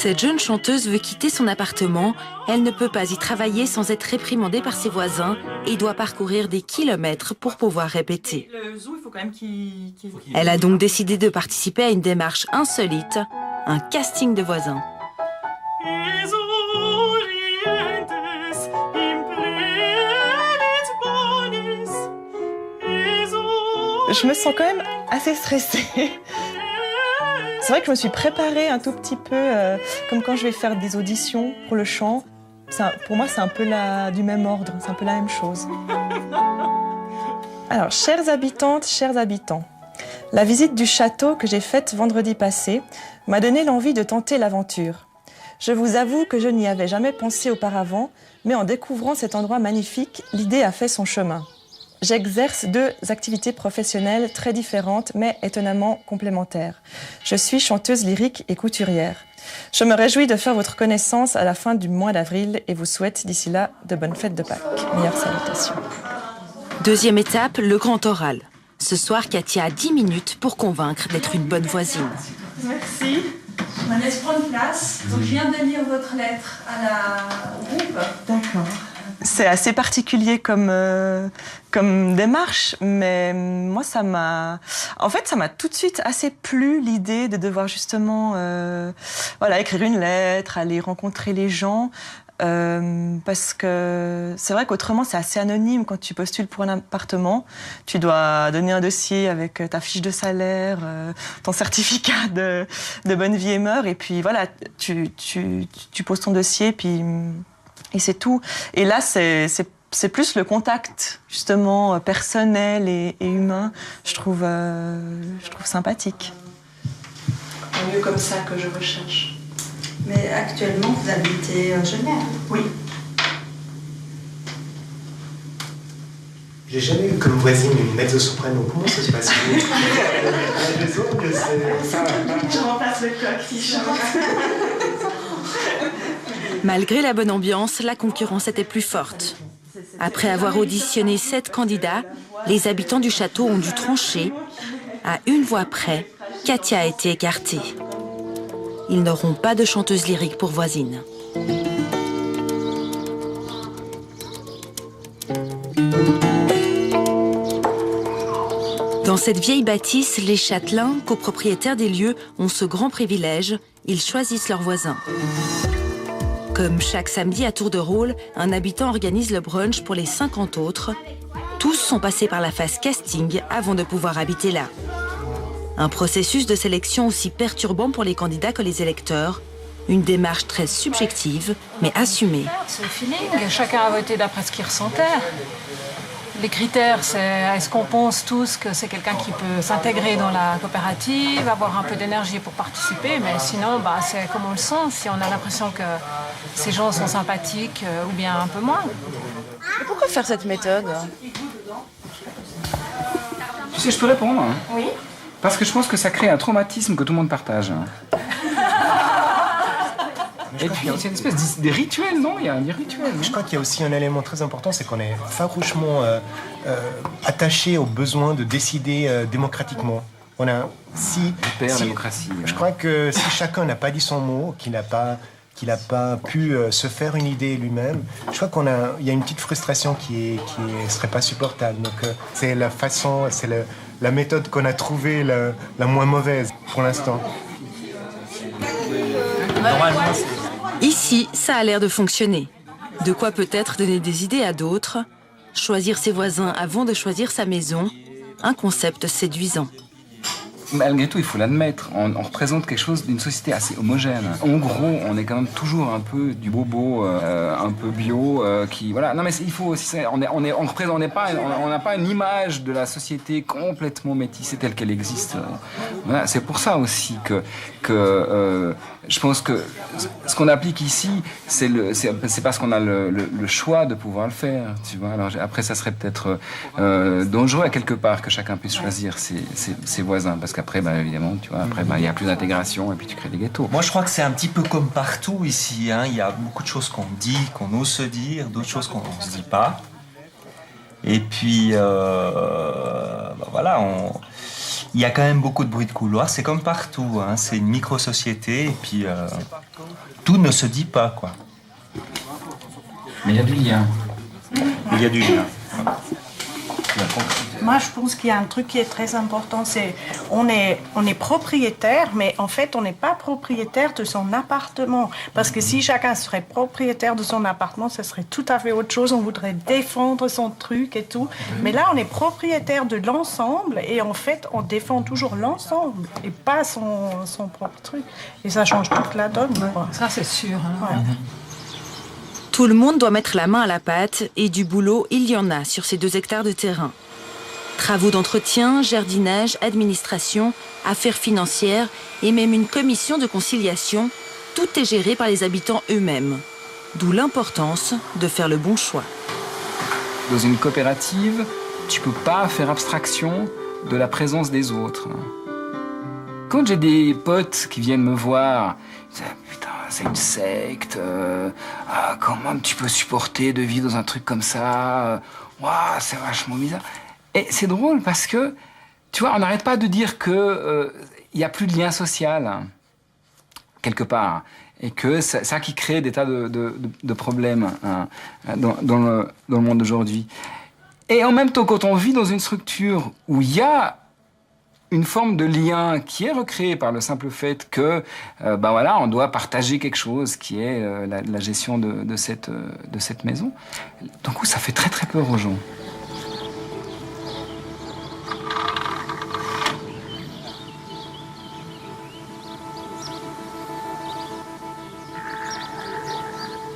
Cette jeune chanteuse veut quitter son appartement. Elle ne peut pas y travailler sans être réprimandée par ses voisins et doit parcourir des kilomètres pour pouvoir répéter. Le zoo, il faut quand même qu'il... Elle a donc décidé de participer à une démarche insolite, un casting de voisins. Je me sens quand même assez stressée. C'est vrai que je me suis préparée un tout petit peu, comme quand je vais faire des auditions pour le chant. Pour moi, c'est un peu du même ordre, c'est un peu la même chose. Alors, chères habitantes, chers habitants, la visite du château que j'ai faite vendredi passé m'a donné l'envie de tenter l'aventure. Je vous avoue que je n'y avais jamais pensé auparavant, mais en découvrant cet endroit magnifique, l'idée a fait son chemin. J'exerce 2 activités professionnelles très différentes, mais étonnamment complémentaires. Je suis chanteuse lyrique et couturière. Je me réjouis de faire votre connaissance à la fin du mois d'avril et vous souhaite d'ici là de bonnes fêtes de Pâques. Meilleures salutations. Deuxième étape, le grand oral. Ce soir, Katia a 10 minutes pour convaincre d'être une bonne voisine. Merci. Je me laisse prendre place. Donc, je viens de lire votre lettre au groupe. D'accord. C'est assez particulier comme démarche, mais moi, ça m'a tout de suite assez plu l'idée de devoir justement écrire une lettre, aller rencontrer les gens. Parce que c'est vrai qu'autrement, c'est assez anonyme quand tu postules pour un appartement. Tu dois donner un dossier avec ta fiche de salaire, ton certificat de bonne vie et mœurs, et puis voilà, tu poses ton dossier, et c'est tout. Et là, c'est plus le contact, justement, personnel et humain, je trouve sympathique. C'est mieux comme ça que je recherche. Mais actuellement, vous habitez Genève? Oui. J'ai jamais eu comme voisine une mezzo-soprano. Comment ça se passe? Je remplace le coq si je Malgré la bonne ambiance, la concurrence était plus forte. Après avoir auditionné 7 candidats, les habitants du château ont dû trancher. À une voix près, Katia a été écartée. Ils n'auront pas de chanteuse lyrique pour voisine. Dans cette vieille bâtisse, les châtelains, copropriétaires des lieux, ont ce grand privilège, ils choisissent leurs voisins. Comme chaque samedi à tour de rôle, un habitant organise le brunch pour les 50 autres. Tous sont passés par la phase casting avant de pouvoir habiter là. Un processus de sélection aussi perturbant pour les candidats que les électeurs. Une démarche très subjective, mais assumée. C'est le feeling, chacun a voté d'après ce qu'il ressentait. Les critères, c'est est-ce qu'on pense tous que c'est quelqu'un qui peut s'intégrer dans la coopérative, avoir un peu d'énergie pour participer, mais sinon, c'est comme on le sent, si on a l'impression que ces gens sont sympathiques ou bien un peu moins. Et pourquoi faire cette méthode? Tu sais, je peux répondre. Oui. Parce que je pense que ça crée un traumatisme que tout le monde partage. Et puis, c'est une espèce de rituel, non? Il y a un rituel. Je crois qu'il y a aussi un élément très important, c'est qu'on est farouchement attaché au besoin de décider démocratiquement. Démocratie. Je crois que si chacun n'a pas dit son mot, qu'il n'a pas pu se faire une idée lui-même, je crois qu'il y a une petite frustration qui serait pas supportable. Donc c'est la façon, c'est la méthode qu'on a trouvée la moins mauvaise pour l'instant. Normalement, Ici, ça a l'air de fonctionner. De quoi peut-être donner des idées à d'autres. Choisir ses voisins avant de choisir sa maison. Un concept séduisant. malgré tout, il faut l'admettre, on représente quelque chose d'une société assez homogène. En gros, on est quand même toujours un peu du bobo, un peu bio, qui voilà. Non mais il faut aussi, on n'a pas une image de la société complètement métissée telle qu'elle existe. Voilà, c'est pour ça aussi que je pense que ce qu'on applique ici, c'est parce qu'on a le choix de pouvoir le faire. Tu vois. Alors après, ça serait peut-être dangereux à quelque part que chacun puisse choisir ses voisins, parce qu'après, évidemment, tu vois, après, il y a plus d'intégration et puis tu crées des ghettos. Moi, je crois que c'est un petit peu comme partout ici. Hein. Il y a beaucoup de choses qu'on dit, qu'on ose se dire, d'autres choses qu'on ne se dit pas. Et puis, voilà, il y a quand même beaucoup de bruit de couloir. C'est comme partout, hein. C'est une micro-société et puis tout ne se dit pas, quoi. Mais il y a du lien. Il y a du lien. Moi, je pense qu'il y a un truc qui est très important, c'est on est propriétaire, mais en fait, on n'est pas propriétaire de son appartement. Parce que si chacun serait propriétaire de son appartement, ce serait tout à fait autre chose. On voudrait défendre son truc et tout. Mais là, on est propriétaire de l'ensemble et en fait, on défend toujours l'ensemble et pas son propre truc. Et ça change toute la donne, quoi. Ça, c'est sûr. Hein. Ouais. Tout le monde doit mettre la main à la pâte et du boulot, il y en a sur ces 2 hectares de terrain. Travaux d'entretien, jardinage, administration, affaires financières et même une commission de conciliation, tout est géré par les habitants eux-mêmes. D'où l'importance de faire le bon choix. Dans une coopérative, tu peux pas faire abstraction de la présence des autres. Quand j'ai des potes qui viennent me voir, ils disent, putain, c'est une secte, comment tu peux supporter de vivre dans un truc comme ça, c'est vachement bizarre. Et c'est drôle parce que, tu vois, on n'arrête pas de dire qu'il n'y a plus de lien social, quelque part, et que c'est ça qui crée des tas de problèmes dans le monde d'aujourd'hui. Et en même temps, quand on vit dans une structure où il y a une forme de lien qui est recréée par le simple fait que, on doit partager quelque chose qui est la gestion de cette maison, donc ça fait très très peur aux gens.